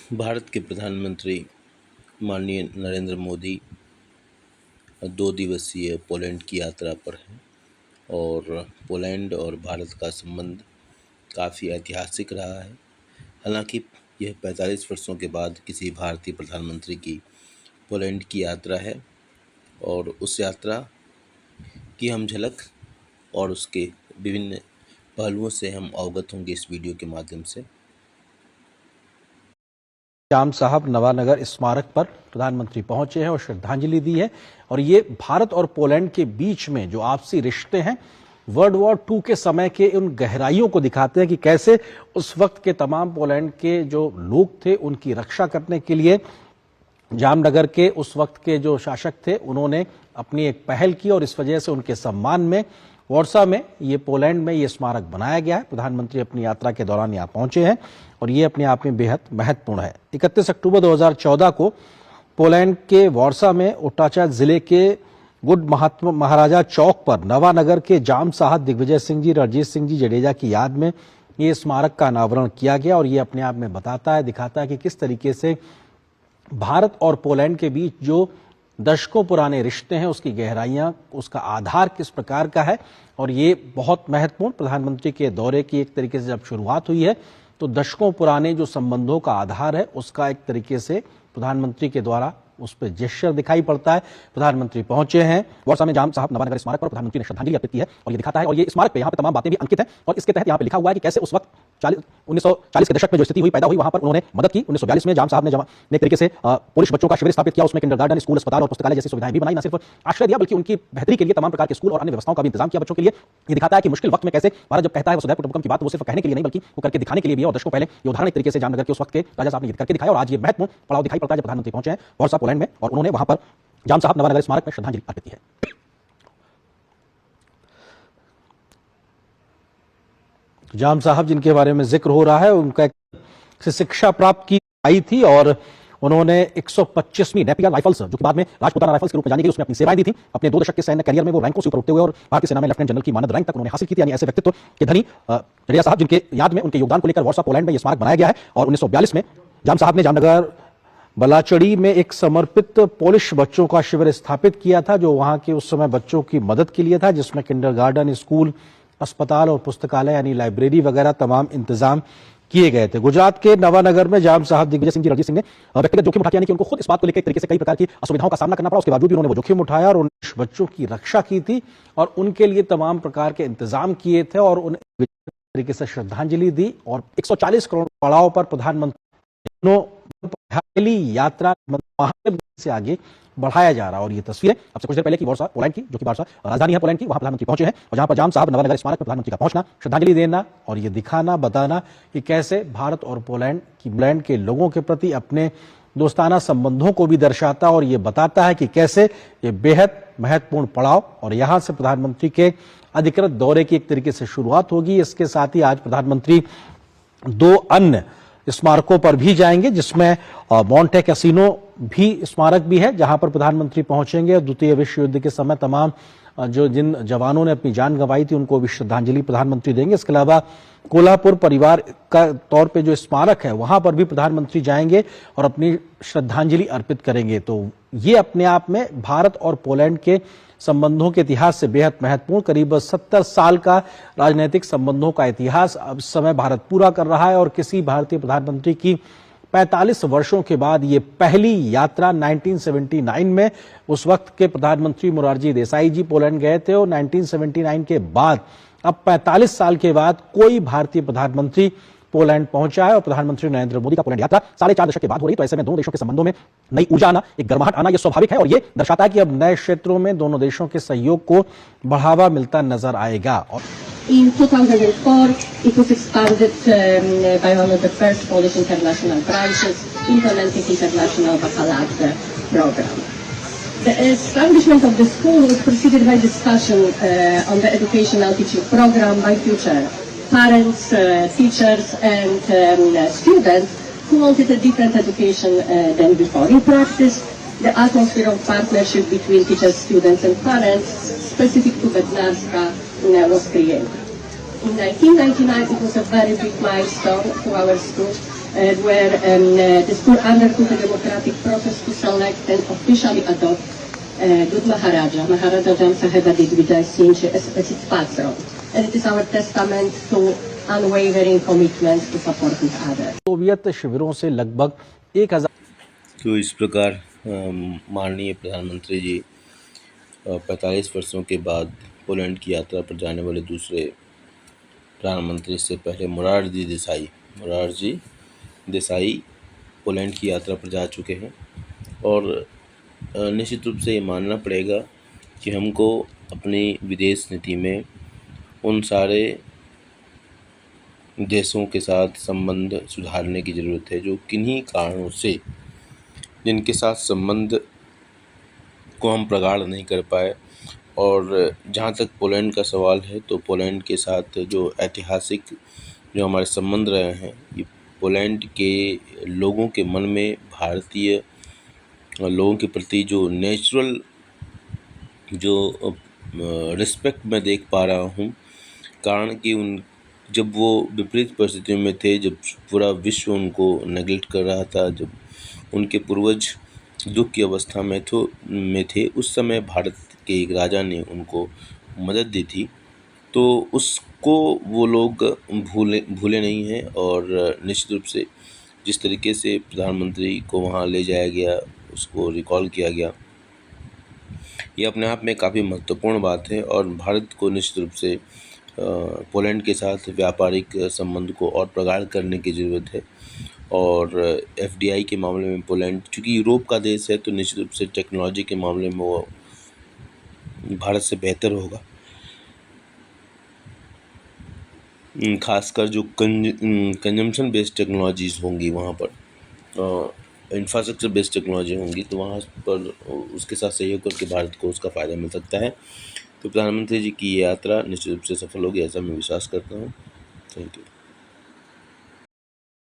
भारत के प्रधानमंत्री माननीय नरेंद्र मोदी 2 दिवसीय पोलैंड की यात्रा पर हैं और पोलैंड और भारत का संबंध काफ़ी ऐतिहासिक रहा है। हालांकि यह 45 वर्षों के बाद किसी भारतीय प्रधानमंत्री की पोलैंड की यात्रा है और उस यात्रा की हम झलक और उसके विभिन्न पहलुओं से हम अवगत होंगे इस वीडियो के माध्यम से। जाम साहब नवानगर स्मारक पर प्रधानमंत्री पहुंचे हैं और श्रद्धांजलि दी है। और ये भारत और पोलैंड के बीच में जो आपसी रिश्ते हैं वर्ल्ड वॉर II के समय के उन गहराइयों को दिखाते हैं कि कैसे उस वक्त के तमाम पोलैंड के जो लोग थे उनकी रक्षा करने के लिए जामनगर के उस वक्त के जो शासक थे उन्होंने अपनी एक पहल की और इस वजह से उनके सम्मान में वॉर्सा में ये पोलैंड में ये स्मारक बनाया गया है। प्रधानमंत्री अपनी यात्रा के दौरान यहाँ पहुंचे हैं और ये अपने आप में बेहद महत्वपूर्ण है। 31 अक्टूबर 2014 को पोलैंड के वॉर्सा में ओटाचा जिले के गुड महाराजा चौक पर नवानगर के जाम साहब दिग्विजय सिंह जी रणजीत सिंह जी जडेजा की याद में ये स्मारक का अनावरण किया गया। और ये अपने आप में बताता है, दिखाता है कि किस तरीके से भारत और पोलैंड के बीच जो दशकों पुराने रिश्ते हैं उसकी गहराइयां, उसका आधार किस प्रकार का है। और ये बहुत महत्वपूर्ण प्रधानमंत्री के दौरे की एक तरीके से जब शुरुआत हुई है तो दशकों पुराने जो संबंधों का आधार है उसका एक तरीके से प्रधानमंत्री के द्वारा उस पर जेस्चर दिखाई पड़ता है। प्रधानमंत्री पहुंचे हैं वॉर्सा में जाम साहब नवानगर स्मारक पर, प्रधानमंत्री ने श्रद्धांजलि अर्पित की है और ये दिखाता है। और ये स्मारक पे यहाँ पे तमाम बातें भी अंकित हैं और इसके तहत यहाँ पे लिखा हुआ है कि कैसे उस वक्त 1940 के दशक में जो स्थिति हुई पैदा हुई वहां पर उन्होंने मदद की। 1942 में जाम साहब ने एक तरीके से पोलिश बच्चों का शिविर स्थापित किया, उसमें किंडरगार्टन, स्कूल, अस्पताल और पुस्तकालय जैसी सुविधाएं भी बनाई। न सिर्फ आश्रय दिया बल्कि उनकी बेहतरी के लिए तमाम प्रकार के स्कूल और अन्य व्यवस्थाओं का भी इंतजाम किया बच्चों के लिए। ये दिखाता है कि मुश्किल वक्त में कैसे भारत जब कहता है वसुधैव कुटुंबकम की बात वो सिर्फ कहने के लिए नहीं बल्कि वो करके दिखाने के लिए भी है। और दशकों पहले ये उदाहरण एक तरीके से जामनगर के उस वक्त के राजा साहब ने करके दिखाया और आज ये महत्वपूर्ण पड़ाव दिखाई पड़ता है जब प्रधानमंत्री पहुंचे हैं वॉर्सा पोलैंड में और उन्होंने वहां पर जाम साहब नवानगर स्मारक में श्रद्धांजलि अर्पित की है। जाम साहब जिनके बारे में जिक्र हो रहा है उनका शिक्षा प्राप्त की आई थी और उन्होंने 125वीं नेपियर राइफल्स जो कि बाद में राजपुताना राइफल्स के रूप में जानी गई उसमें अपनी सेवाएं दी थी। अपने 2 दशक के सैन्य करियर में वो रैंकों से ऊपर उठते हुए और भारतीय सेना में लेफ्टिनेंट जनरल की मानद रैंक तक उन्होंने हासिल की थी। यानी ऐसे व्यक्तित्व के धनी जडेजा साहब जिनके याद में उनके योगदान को लेकर वॉर्सा पोलैंड में यह स्मारक बनाया गया है। और 1942 में जाम साहब ने जामनगर बलाचड़ी में एक समर्पित पोलिश बच्चों का शिविर स्थापित किया था जो वहां के उस समय बच्चों की मदद के लिए था, जिसमें किंडरगार्टन, स्कूल, अस्पताल और पुस्तकालय यानी लाइब्रेरी वगैरह तमाम इंतजाम किए गए थे। गुजरात के नवानगर में जाम साहब दिग्विजय सिंह जी रणजीत सिंह ने व्यक्तिगत जोखिम उठाया, यानी कि उनको खुद इस बात को लेकर एक तरीके से कई प्रकार की असुविधाओं का सामना करना पड़ा, उसके बावजूद भी उन्होंने वो जोखिम उठाया और उन बच्चों की रक्षा की थी और उनके लिए तमाम प्रकार के इंतजाम किए थे और उन तरीके से श्रद्धांजलि दी। और 140 करोड़ पड़ाव पर प्रधानमंत्री पहली यात्रा से आगे बढ़ाया जा रहा है। और ये तस्वीरें अब से कुछ देर पहले की वॉर्सा पोलैंड की, जो कि वॉर्सा राजधानी है पोलैंड की, वहां प्रधानमंत्री पहुंचे हैं और जहां पर जाम साहब नवानगर स्मारक पर प्रधानमंत्री का पहुंचना, श्रद्धांजलि देना और ये दिखाना, बताना कि कैसे भारत और पोलैंड के लोगों के प्रति अपने दोस्ताना संबंधों को भी दर्शाता और ये बताता है कि कैसे ये बेहद महत्वपूर्ण पड़ाव। और यहां से प्रधानमंत्री के अधिकृत दौरे की एक तरीके से शुरुआत होगी। इसके साथ ही आज प्रधानमंत्री 2 अन्य स्मारकों पर भी जाएंगे, जिसमें मॉन्टे कैसीनो भी स्मारक भी है जहां पर प्रधानमंत्री पहुंचेंगे। द्वितीय विश्व युद्ध के समय तमाम जिन जवानों ने अपनी जान गंवाई थी उनको भी श्रद्धांजलि प्रधानमंत्री देंगे। इसके अलावा कोल्हापुर परिवार का तौर पे जो स्मारक है वहां पर भी प्रधानमंत्री जाएंगे और अपनी श्रद्धांजलि अर्पित करेंगे। तो ये अपने आप में भारत और पोलैंड के संबंधों के इतिहास से बेहद महत्वपूर्ण, करीब 70 साल का राजनीतिक संबंधों का इतिहास अब समय भारत पूरा कर रहा है। और किसी भारतीय प्रधानमंत्री की 45 वर्षों के बाद ये पहली यात्रा 1979 में उस वक्त के प्रधानमंत्री मोरारजी देसाई जी पोलैंड गए थे और 1979 के बाद अब 45 साल के बाद कोई भारतीय प्रधानमंत्री पोलैंड पहुंचा है। और प्रधानमंत्री नरेंद्र मोदी का पोलैंड यात्रा 4.5 दशक के बाद हो रही, तो ऐसे में दोनों देशों के संबंधों में नई ऊर्जा आना, एक गर्माहट आना यह स्वाभाविक है और यह दर्शाता है कि अब नए क्षेत्रों में दोनों देशों के सहयोग को बढ़ावा मिलता नजर आएगा। In 2004, it was expanded by one of the first Polish international prizes, implementing international baccalaureate program. The establishment of the school was preceded by discussion on the educational teaching program by future parents, teachers and students who wanted a different education than before. In practice, the atmosphere of partnership between teachers, students and parents specific to Bednarska was created. In 1999, it was a very big milestone for our school where the school undertook a democratic process to select and officially adopt Good Maharaja, Maharaja Jam Saheba Digvijay Singh as its patron. And it is our testament to unwavering commitment to supporting others. Soviet शिविरों से लगभग 1000 तो इस प्रकार माननीय प्रधानमंत्री जी 45 वर्षों के बाद पोलैंड की यात्रा पर जाने वाले दूसरे प्रधानमंत्री से पहले मोरारजी देसाई पोलैंड की यात्रा पर जा चुके हैं। और निश्चित रूप से ये मानना पड़ेगा कि हमको अपनी विदेश नीति में उन सारे देशों के साथ संबंध सुधारने की ज़रूरत है जो किन्हीं कारणों से जिनके साथ संबंध को हम प्रगाढ़ नहीं कर पाए। और जहाँ तक पोलैंड का सवाल है तो पोलैंड के साथ जो ऐतिहासिक जो हमारे संबंध रहे हैं, ये पोलैंड के लोगों के मन में भारतीय लोगों के प्रति जो नेचुरल जो रिस्पेक्ट मैं देख पा रहा हूँ, कारण कि जब वो विपरीत परिस्थितियों में थे, जब पूरा विश्व उनको नेगलेक्ट कर रहा था, जब उनके पूर्वज दुख की अवस्था में थे, उस समय भारत के एक राजा ने उनको मदद दी थी। तो उसको वो लोग भूले नहीं हैं। और निश्चित रूप से जिस तरीके से प्रधानमंत्री को वहाँ ले जाया गया, उसको रिकॉल किया गया, ये अपने आप में काफ़ी महत्वपूर्ण बात है। और भारत को निश्चित रूप से पोलैंड के साथ व्यापारिक संबंध को और प्रगाढ़ करने की ज़रूरत है। और FDI के मामले में पोलैंड चूँकि यूरोप का देश है, तो निश्चित रूप से टेक्नोलॉजी के मामले में वो भारत से बेहतर होगा। खासकर जो कंजम्पशन बेस्ड टेक्नोलॉजीज़ होंगी वहाँ पर, इंफ्रास्ट्रक्चर बेस्ड टेक्नोलॉजी होंगी, तो वहाँ पर उसके साथ सहयोग करके भारत को उसका फ़ायदा मिल सकता है। तो प्रधानमंत्री जी की ये यात्रा निश्चित रूप से सफल होगी, ऐसा मैं विश्वास करता हूँ। Thank you.